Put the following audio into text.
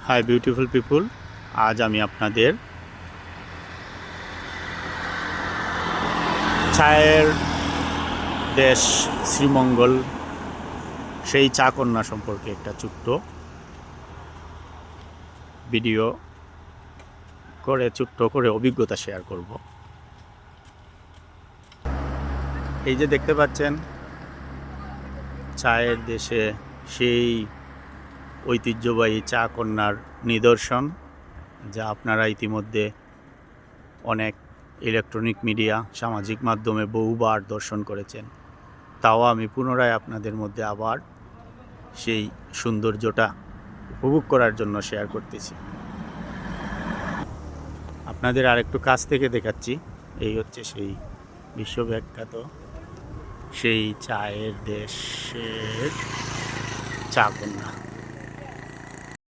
Hi beautiful পিপুল, আজ আমি আপনাদের চায়ের দেশ শ্রীমঙ্গল সেই চা কন্যা সম্পর্কে একটা ছোট্ট ভিডিও করে অভিজ্ঞতা শেয়ার করব। এই যে দেখতে পাচ্ছেন চায়ের দেশে সেই ঐতিহ্যবাহী চা কন্যার নিদর্শন, যা আপনারা ইতিমধ্যে অনেক ইলেকট্রনিক মিডিয়া সামাজিক মাধ্যমে বহুবার দর্শন করেছেন। তাও আমি পুনরায় আপনাদের মধ্যে আবার সেই সৌন্দর্যটা উপভোগ করার জন্য শেয়ার করতেছি। আপনাদের আরেকটু কাছ থেকে দেখাচ্ছি। এই হচ্ছে সেই বিশ্ববিখ্যাত সেই চায়ের দেশের চা কন্যা।